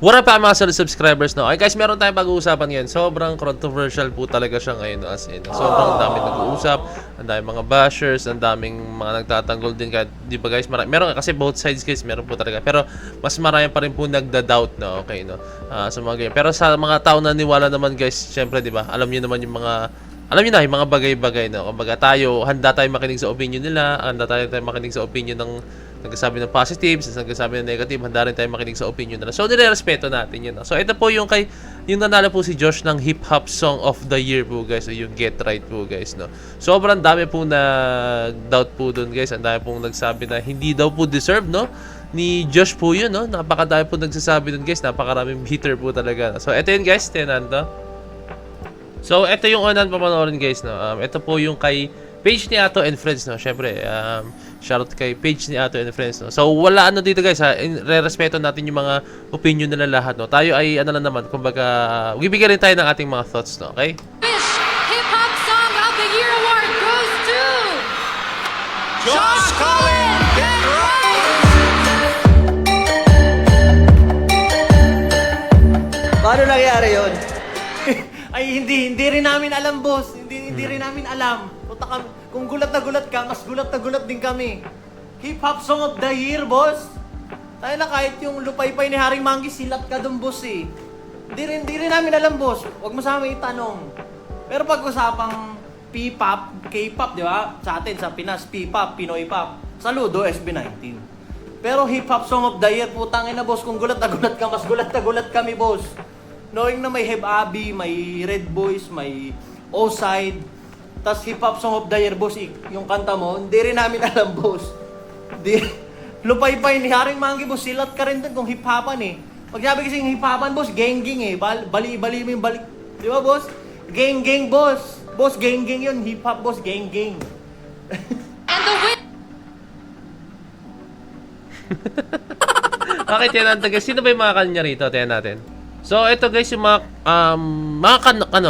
What up mga solid subscribers, no? Okay guys, meron tayong pag-uusapan ngayon. Sobrang controversial po talaga siya ngayon, no? As in, sobrang dami nag-uusap, ang daming mga bashers, ang daming mga nagtatanggol din kahit, di ba guys, meron kasi both sides guys, meron po talaga. Pero mas marami pa rin po nagda-doubt, no? Okay, no? Sa mga game. Pero sa mga tao na niwala naman guys, syempre, di ba? Alam niyo naman yung mga yung mga bagay-bagay, no? Kumbaga tayo, handa tayong makinig sa opinion nila, handa tayo makinig sa opinion ng nagsasabi ng positives, nagsasabi ng negative, handa rin tayo makinig sa opinion nila. So, nire-respeto natin yun. No? So, ito po yung yung nanalo po si Josh ng Hip Hop Song of the Year po, guys. So, yung Get Right po, guys, no? Sobrang dami po na doubt po dun, guys. Ang dami pong nagsabi na hindi daw po deserve, no? Ni Josh po yun, no? Napakadami po nagsasabi dun, guys. Napakaraming hater po talaga. So, ito yun, guys. Tinan to. So, ito yung unan papanoorin, guys, no? Ito po yung kay page ni Ato and Friends, no? Syempre, shoutout kay page ni Ato and Friends, no? So, wala ano dito, guys, ha? Re-respeto natin yung mga opinion nila lahat, no? Tayo ay, ano lang naman, kumbaga, bibigyan rin tayo ng ating mga thoughts, no? Okay? This Hip Hop Song of the Year award goes to Josh Cohen. Get right. Paano nangyari yun? Ay, hindi rin namin alam, boss. Hindi rin namin alam. Punta kami. Kung gulat na gulat ka, mas gulat na gulat din kami. Hip-hop Song of the Year, boss. Tayo na kahit yung lupay-pay ni Haring Manggi, silat ka dun, boss, eh. Hindi rin namin alam, boss. Huwag mo sa amin itanong. Pero pag-usapang P-pop, K-pop, di ba? Sa atin, sa Pinas, P-pop, Pinoy pop. Saludo, SB19. Pero Hip-hop Song of the Year, putang ina, boss. Kung gulat na gulat ka, mas gulat na gulat kami, boss. Knowing na may Heb Abi, may Red Boys, may O-Side, tas Hip-Hop Song of the Year, boss, yung kanta mo, hindi rin namin alam, boss. Lupay-pay ni Haring Manggi, boss, silat ka rin dun kung hip-hopan eh. Pag sabi kasi yung hip-hopan, boss, gang-gang eh. Bali-bali mo yung balik. Di ba, boss? Gang-gang, boss. Boss, gang-gang yun. Hip-hop, boss, gang-gang. And the win. Okay, tiyan natin, guys. Sino ba yung mga kanya rito? Tiyan natin. So, ito guys, yung mga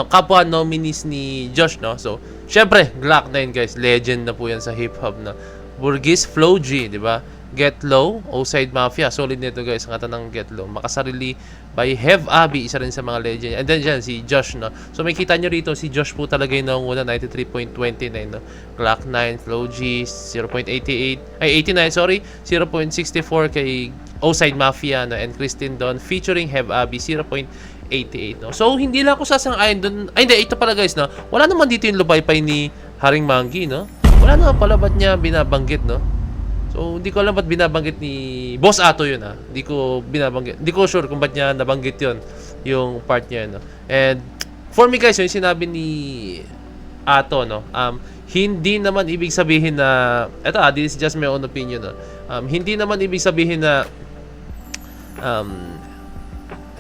kapwa nominees ni Josh, no? So, syempre, Glock 9, guys. Legend na po yan sa hip-hop, na Burgis, Flow G, di ba? Get Low, O-Side Mafia. Solid nito, guys. Ang kata ng Get Low. Makasarili by Hev Abi. Isa rin sa mga legend. And then dyan, si Josh, no? So, may kita nyo rito, si Josh po talaga yung nanguna, 93.29, no? Glock 9, Flow G, 0.88. Ay, 89, sorry. 0.64 kay O-Side Mafia, no? And Christine Don featuring Hev Abi, 0.88, no? So, hindi lang ako sasang-ayon dun. Ay, hindi. Ito pala, guys, no? Wala naman dito yung lupay-pay ni Haring Manggi, no? Wala naman pala ba't niya binabanggit, no? So, hindi ko alam ba't binabanggit ni Boss Ato yun, ha? Hindi ko binabanggit. Hindi ko sure kung ba't niya nabanggit yun, yung part niya, no? And, for me, guys, yung sinabi ni Ato, no? Hindi naman ibig sabihin na, eto, this is just my own opinion, no? Hindi naman ibig sabihin na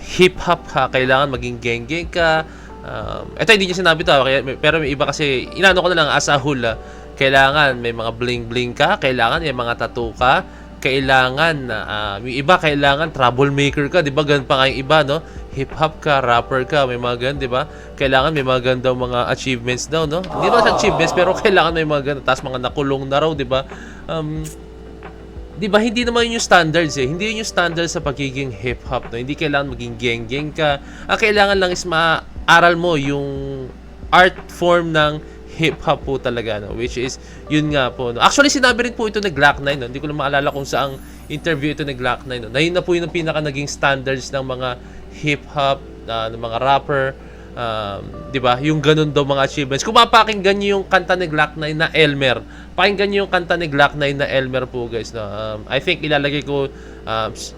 hip-hop ka, kailangan maging geng-geng ka. Ito, hindi niya sinabi to, pero may iba kasi, inano ko na lang as a whole, kailangan may mga bling-bling ka, kailangan may mga tattoo ka, kailangan, yung iba, kailangan troublemaker ka, di ba? Ganun pa nga yung iba, no? Hip-hop ka, rapper ka, may mga ganun, di ba? Kailangan may mga gandang mga achievements daw, no? Hindi ba achievements, pero kailangan may mga ganun, tapos mga nakulong na raw, di ba? Di ba, hindi naman yun yung standards eh. Hindi yun yung standards sa pagiging hip-hop, no? Hindi kailangan maging geng-geng ka. Ang kailangan lang is maaral mo yung art form ng hip-hop po talaga, no? Which is, yun nga po, no? Actually, sinabi rin po ito ni Glock 9, no? Hindi ko lang maalala kung saang interview ito ni Glock 9, no? Na yun na po yung pinaka naging standards ng mga hip-hop, ng mga rapper, di ba? Yung ganun daw mga achievements. Kung mapakinggan nyo yung kanta ni Glock 9 na Elmer, pakinggan nyo yung kanta ni Glock 9 na Elmer po, guys, no? I think ilalagay ko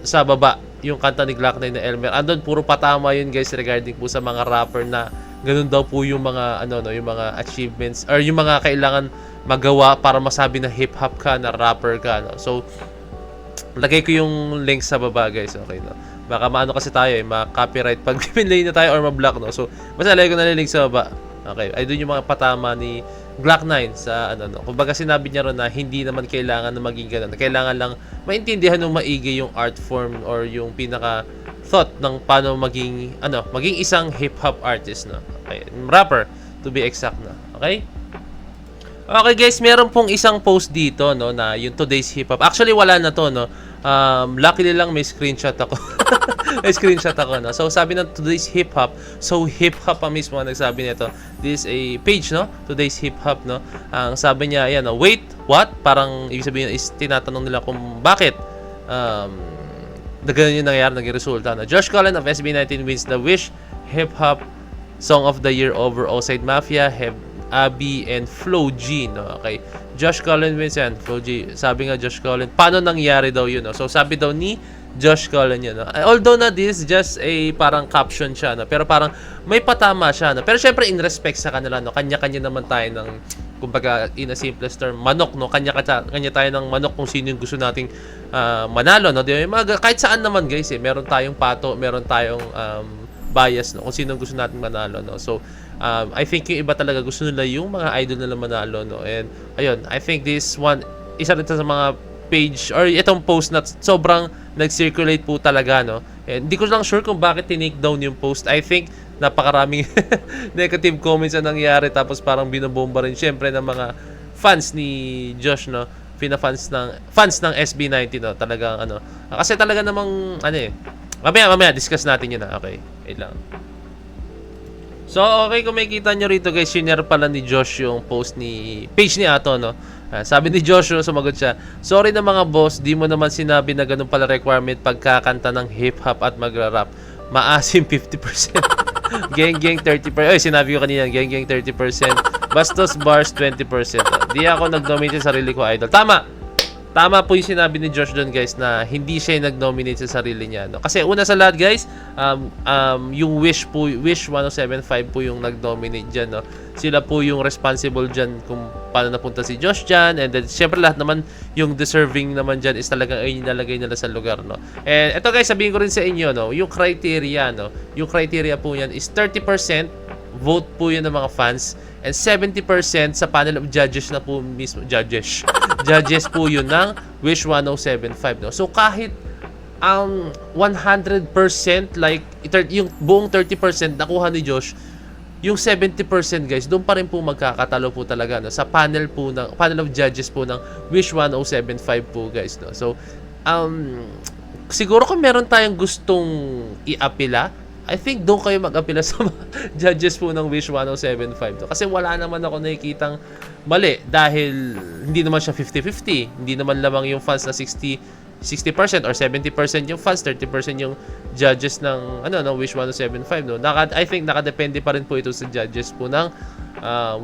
sa baba yung kanta ni Glock 9 na Elmer. Andun, puro patama yun, guys, regarding po sa mga rapper na ganun daw po yung mga yung mga achievements or yung mga kailangan magawa para masabi na hip-hop ka, na rapper ka, no? So, lagay ko yung link sa baba, guys, okay, no? Baka maano kasi tayo ma-copyright pag pinlay na tayo or ma-block, no? So, basta lagay ko na yung link sa baba. Okay, ay doon yung mga patama ni Glock 9 sa no. Kumbaga sinabi niya ron na hindi naman kailangan na maging ganun. Kailangan lang maintindihan ng maigi yung art form or yung pinaka thought ng paano maging maging isang hip hop artist, no. Okay, rapper to be exact, na. Okay? Okay guys, meron pong isang post dito no na yung today's hip hop. Actually wala na to no. Luckily lang may screenshot ako. May screenshot ako no. So sabi ng today's hip hop, so hip hop pa mismo ang nagsabi nito. This is a page no, today's hip hop no. Ang sabi niya ayan no, wait, what? Parang ibig sabihin is tinatanong nila kung bakit na ganun yung nangyari, naging resulta na. Josh Cullen of SB19 wins the Wish Hip Hop Song of the Year over Oside Mafia, Abby, and Flo G, no? Okay. Josh Cullen wins yan. Flo G, sabi nga Josh Cullen, paano nangyari daw yun, no? So, sabi daw ni Josh Cullen yun, no? Although na this is just a parang caption siya, no? Pero parang may patama siya, no? Pero syempre in respect sa kanila, no? Kanya-kanya naman tayo ng, kumbaga in a simplest term, manok, no? Kanya tayo ng manok kung sino yung gusto nating manalo, no? Di ba? Kahit saan naman, guys, eh. Meron tayong pato, meron tayong bias, no? Kung sino gusto nating manalo, no? So, I think yung iba talaga gusto nila yung mga idol nila manalo, no? And ayun, I think this one isa rin sa mga page or itong post na sobrang nag-circulate po talaga, no? And hindi ko lang sure kung bakit tinake down yung post. I think napakaraming negative comments na nangyari tapos parang binobomba rin syempre ng mga fans ni Josh, no? Fans ng SB19, no? Talagang ano. Kasi talaga namang ano eh. Mamaya discuss natin yun, na. Okay. Wait lang. So, okay, kung makikita nyo rito guys, shinare pala ni Josh yung post ni page ni Ato, no? Sabi ni Josh, sumagot siya, sorry na mga boss, di mo naman sinabi na ganun pala requirement pagkakanta ng hip-hop at magra-rap. Maasim 50%. Geng-geng 30%. Ay, sinabi ko kanina, geng-geng 30%. Bastos bars 20%. Di ako nag-nominate sa sarili ko, idol. Tama po yung sinabi ni Josh doon guys na hindi siya yung nag-nominate sa sarili niya, no? Kasi una sa lahat guys, yung Wish 1075 po yung nag-nominate dyan, no? Sila po yung responsible dyan kung paano napunta si Josh dyan, and then syempre lahat naman yung deserving naman dyan is talagang ay nilalagay nila sa lugar, no? And eto guys, sabihin ko rin sa inyo, no? Yung criteria, no? Yung criteria po yan is 30% vote po yun ng mga fans and 70% sa panel of judges na po mismo judges po yun ng Wish 1075, no? So kahit 100% like yung buong 30% nakuha ni Josh, yung 70% guys doon pa rin po magkakatalo po talaga, no? Sa panel of judges po ng Wish 1075 po guys, no? So siguro kung meron tayong gustong i-apila, I think doon kayo mag-apila sa mga judges po ng Wish 1075. To. Kasi wala naman ako nakikitang mali dahil hindi naman siya 50-50. Hindi naman lamang yung fans na 60% or 70% yung fans, 30% yung judges ng Wish 1075, no. I think nakadepende pa rin po ito sa judges po ng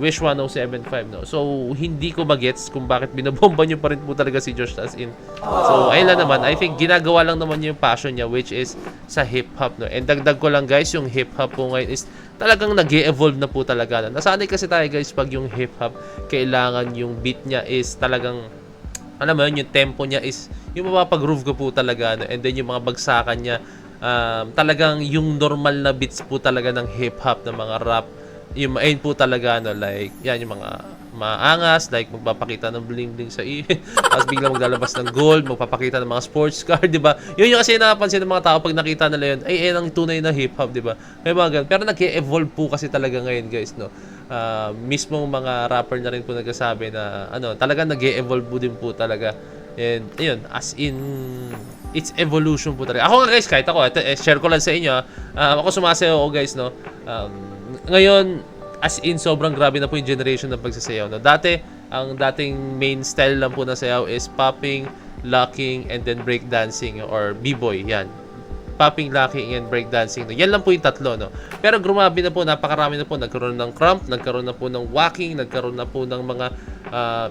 Wish 1075, no. So hindi ko magets kung bakit binobomba niyo pa rin po talaga si Josh as in. So ayun lang naman, I think ginagawa lang naman niya yung passion niya, which is sa hip hop, no. And dagdag ko lang guys, yung hip hop po ngayon is talagang nag-e-evolve na po talaga. Nasanay kasi tayo guys pag yung hip hop kailangan yung beat niya is talagang alam mo yun, yung tempo niya is yung mapapag-groove ko po talaga, no? And then yung mga bagsakan niya talagang yung normal na beats po talaga ng hip hop, ng mga rap, yung ayun po talaga, no? Like yan yung mga maangas, like magpapakita ng bling bling sa iyo tapos biglang maglalabas ng gold, magpapakita ng mga sports car, di ba? Yun yung kasi napapansin ng mga tao pag nakita nila yun, ay ang tunay na hip hop, di ba? May mga ganun. Pero nag-e-evolve po kasi talaga ngayon guys, no. Mismo mga rapper na rin po nagsasabi na talagang nag-e-evolve po din po talaga. And ayun, as in it's evolution po talaga. Ako nga guys, kahit ako share ko lang sa inyo, ako sumasayaw ako guys, no. Ngayon as in sobrang grabe na po yung generation ng pagsasayaw, no. Dati ang dating main style lang po na sayaw is popping, locking, and then breakdancing or b-boy, yan. Popping, locking, and breakdancing, no. Yan lang po yung tatlo, no. Pero grumabi na po, napakarami na po, nagkaroon ng crump, nagkaroon na po ng walking, nagkaroon na po ng mga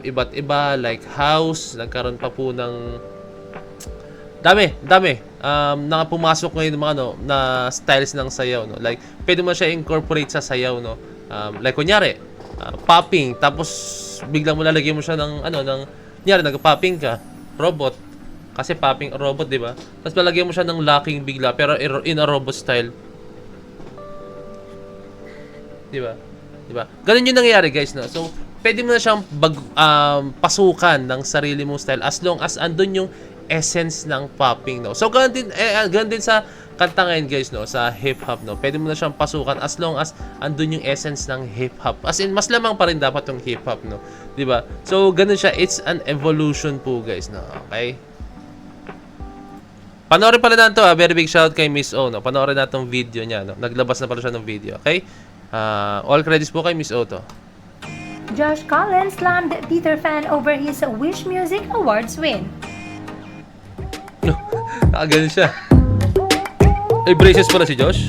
iba't iba like house, nagkaroon pa po ng dami na pumasok ngayon mga na styles ng sayaw, no. Like pwede mo siya incorporate sa sayaw, no. Like kunyari popping, tapos biglang mo lalagyan mo siya ng kunyari nag-popping ka robot, kasi popping robot, di ba? Tapos lalagyan mo siya ng locking bigla pero in a robot style, di ba? Ganun yung nangyayari guys, no. So pwede mo na siyang pasukan ng sarili mong style as long as andun yung essence ng popping, no. So ganun din sa kanta ngayon, guys, no, sa hip hop, no. Pwede mo na siyang pasukan as long as andun yung essence ng hip hop. As in, mas lamang pa rin dapat yung hip hop, no. 'Di ba? So ganun siya, it's an evolution po, guys, no. Okay? Panoorin pala natin to, very big shout kay Miss O, no. Panoorin natin tong video niya, no. Naglabas na pala siya ng video, okay? All credits po kay Miss O to. Josh Collins slammed Peter Fan over his Wish Music Awards win. Ganun siya. Braces pala si Josh.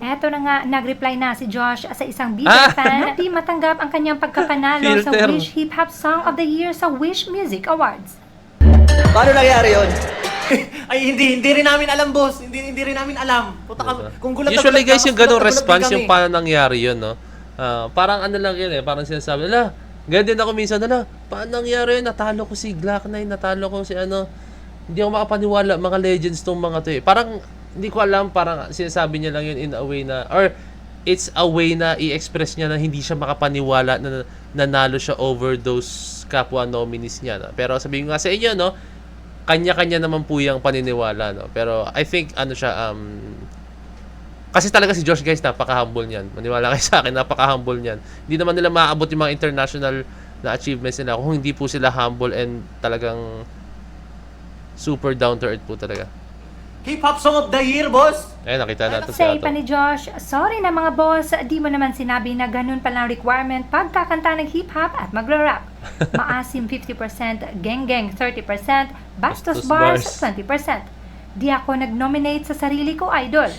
Eto na nga, nag-reply na si Josh sa isang Peter Fan na di matanggap ang kanyang pagkapanalo sa Filter. Wish Hip Hop Song of the Year sa Wish Music Awards. Paano nangyari yun? Ay, hindi rin namin alam, boss. Hindi rin namin alam. Puta kami, kung gulat na Usually, gulat guys, ka, yung mas ganong gulat na gulat response, din yung kami. paano nangyari yun, no? Parang ano lang yun, parang sinasabi, ganyan din ako minsan, paano nangyari yun? Natalo ko si Glock 9, natalo ko si ano, hindi ako makapaniwala, mga legends tong mga to eh. Parang, hindi ko alam, parang sinasabi niya lang yun in a way na, or it's a way na i-express niya na hindi siya makapaniwala na nanalo siya over those kapwa nominees niya, no? Pero sabihin ko nga sa inyo, no, kanya-kanya naman po yung paniniwala, no? Pero I think, ano siya, kasi talaga si Josh, guys, napaka-humble niyan. Maniwala kayo sa akin, napaka-humble niyan. Hindi naman nila maaabot yung mga international na achievements nila kung hindi po sila humble and talagang super down to earth po talaga. Hip Hop Song of the Year, boss! Ayun, nakita natin si Say Ato. pa ni Josh, sorry na mga boss, di mo naman sinabi na ganun palang requirement pagkakanta ng hip hop at magra-rap. Maasim 50%, geng-geng 30%, bastos bars 20%. Di ako nag-nominate sa sarili ko, idol.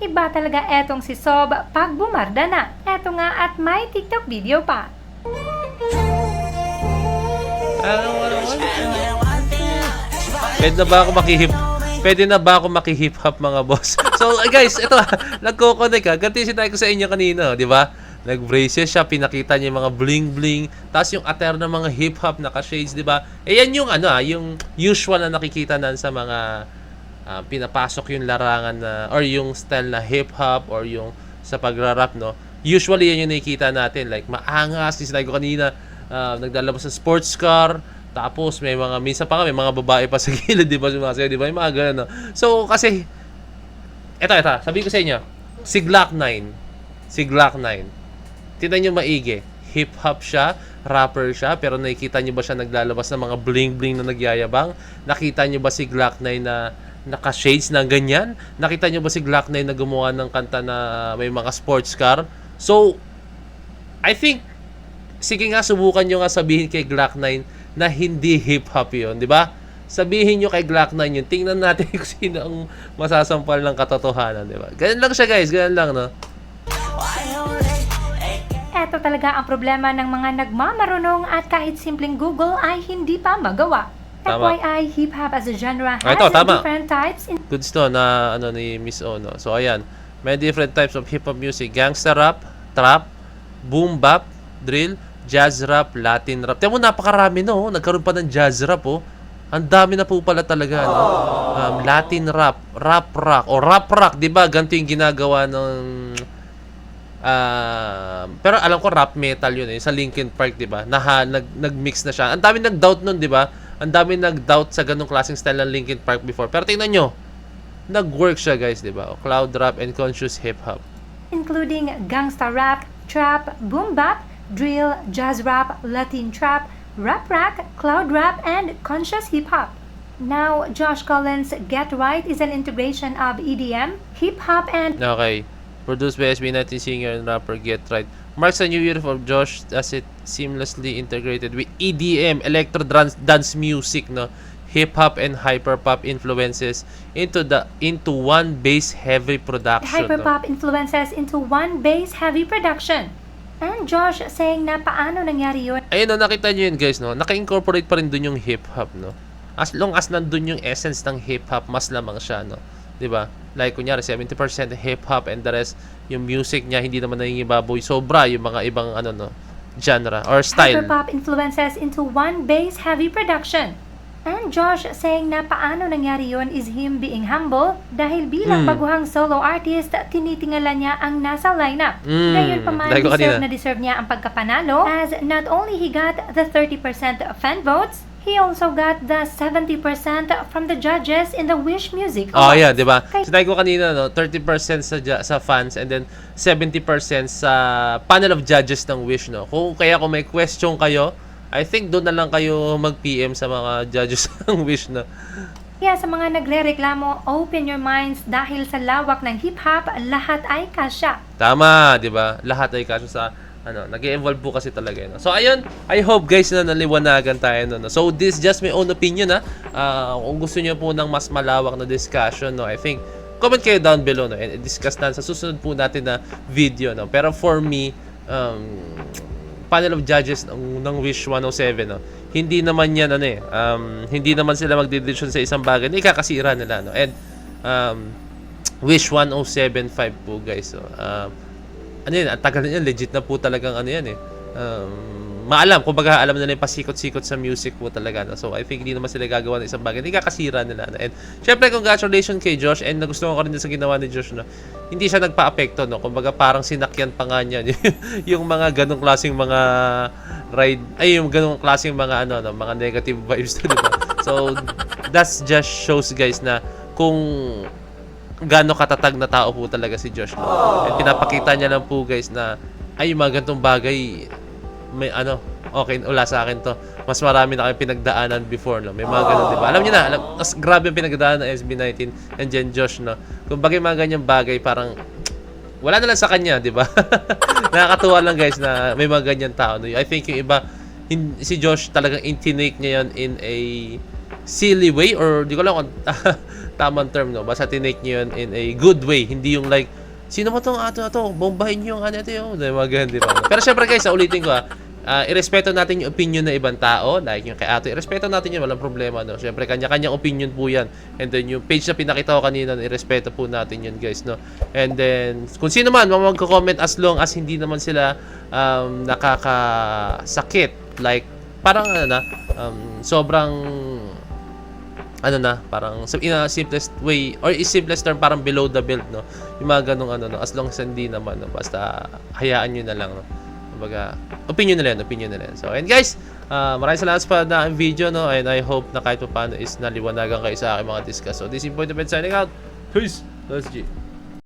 Iba talaga etong si Sob pag bumarda na. Eto nga at may TikTok video pa. Pwede na ba ako makihip hop, mga boss? So guys, ito, nagko-connect ha. Ganti sinabi ko sa inyo kanina, di ba? Nag-braces siya, pinakita niya yung mga bling-bling, tapos yung attire ng mga hip hop naka-shades, di ba? Yan yung ano, yung usual na nakikita nan sa mga pinapasok yung larangan na, or yung style na hip hop or yung sa pagra-rap, no? Usually yan yung nakikita natin, like maangas, sinabi ko kanina, naglalabas ng sports car. Tapos may mga minsan pa nga may mga babae pa sa gilid, di ba, sumasayaw, di ba? Yung mga ganun, no? So kasi eto, sabihin ko sa inyo, si Glock 9. Tingnan niyo maigi. Hip hop siya, rapper siya, pero nakikita niyo ba siya naglalabas ng mga bling-bling na nagyayabang? Nakita niyo ba si Glock 9 na naka-shades na ganyan? Nakita niyo ba si Glock 9 na gumawa ng kanta na may mga sports car? So I think sige nga, subukan niyo nga sabihin kay Glock 9 na hindi hip-hop yun, di ba? Sabihin nyo kay Glock 9 yun. Tingnan natin kung sino ang masasampal ng katotohanan, di ba? Ganun lang siya, guys. Ganun lang, no? Eto talaga ang problema ng mga nagmamarunong at kahit simpleng Google ay hindi pa magawa. Tama. FYI, hip-hop as a genre has Ito, tama. different types in Goods to na ano ni Miss O, no? So, ayan. May different types of hip-hop music. Gangsta rap, trap, boom bap, drill, jazz rap, Latin rap. Tiyan mo, napakarami, no? Nagkaroon pa ng jazz rap, oh. Ang dami na po pala talaga, no? Latin rap, rap rock, o rap rock, di ba? Ganito yung ginagawa ng... pero alam ko rap metal yun, eh. Sa Linkin Park, di ba? Nag-mix na siya. Ang dami nag-doubt nun, di ba? Ang dami nag-doubt sa ganung klaseng style ng Linkin Park before. Pero tingnan nyo, nag-work siya, guys, di ba? Cloud rap and conscious hip-hop. including gangsta rap, trap, boom bap, drill, jazz rap, Latin trap, rap rock, cloud rap, and conscious hip hop. Now, Josh Collins' Get Right is an integration of EDM, hip hop, and Okay. Produced by SB19 singer and rapper Get Right. Marks a new era for Josh as it seamlessly integrated with EDM, electro dance music, no, hip hop and hyper pop influences into one bass heavy production. No? hyperpop influences into one bass heavy production. And Josh saying na paano nangyari yun. Ayun, no, nakita nyo yun, guys, no? Naka-incorporate pa rin dun yung hip-hop, no? As long as nandun yung essence ng hip-hop, mas lamang siya, no? Diba? Like, kunyari, 70% hip-hop and the rest, yung music niya, hindi naman nangingibaboy. Sobra yung mga ibang, ano, no? Genre or style. Hyperpop influences into one bass heavy production. And Josh saying na paano nangyari yun is him being humble dahil bilang baguhang solo artist, tinitingala niya ang nasa lineup. Ngayon pa man, Dahil ko deserve kanina. na deserve niya ang pagkapanalo as not only he got the 30% fan votes, He also got the 70% from the judges in the Wish Music Oh, Awards. yeah, di ba? Kay- Sinabi ko kanina, no, 30% sa fans and then 70% sa panel of judges ng Wish, no. Kung may question kayo, I think doon na lang kayo mag-PM sa mga judges ng Wish, no. Kaya sa mga nagrereklamo, open your minds dahil sa lawak ng hip-hop, lahat ay kasya. Tama, di ba? Lahat ay kaso sa nag-evolve po kasi talaga yun. So ayun, I hope guys na naliwanagan tayo no. So this is just my own opinion kung gusto niyo po ng mas malawak na discussion, no, I think comment kayo down below, no, and discuss na sa susunod po natin na video, no. Pero for me, panel of judges ng Wish 107, no, hindi naman yan hindi naman sila magdedesisyon sa isang bagay na ikakasira nila, no. And Wish 1075 po guys, so ang tagal na yan, legit na po talagang maalam, kumbaga alam na yung pasikot-sikot sa music po talaga, no? So I think hindi naman sila gagawa ng isang bagay, hindi kakasira nila, no? And syempre congratulations kay Josh, and nagustuhan ko rin sa ginawa ni Josh, no? Hindi siya nagpa-apekto, no? Kumbaga parang sinakyan pa nga niya yung mga ganong klaseng mga yung ganong klaseng mga mga negative vibes, diba? So that's just shows guys na kung gaano katatag na tao po talaga si Josh, no? At pinapakita niya lang po guys na ay yung mga ganitong bagay may okay, wala sa akin to. Mas marami na kayong pinagdaanan before, no? May mga ganun, di ba? Alam niyo na, mas grabe yung pinagdaanan ng SB19 and Jen Josh, no? Kung bagay mga ganyang bagay, parang wala na lang sa kanya, di ba? Nakakatuwa lang guys na may mga ganyan tao, no? I think yung iba, si Josh talagang intinake niya yun in a silly way, or di ko lang kung tamang term, no? Basta tinake niyo yun in a good way, hindi yung like, sino mo tong bombahin niyo yung ito yung, mga ganun, di ba? Pero syempre guys, ulitin ko irespeto natin yung opinion ng ibang tao, like yung kay Ato, irespeto natin yun, walang problema, no? Syempre kanya-kanyang opinion po yan, and then yung page na pinakita ko kanina, irespeto po natin yun guys, no? And then kung sino man magko-comment, as long as hindi naman sila nakakasakit, like parang sobrang parang in a simplest way or simplest term, parang below the belt, no, yung mga ganung as long as hindi naman, no, basta hayaan nyo na lang, no, kumbaga opinion nila yan. So and guys, maraming salamat pa na ang video, no, and I hope na kahit paano is naliwanagan kayo sa aking mga discuss. So this is Point of View signing out. Peace. Let's G.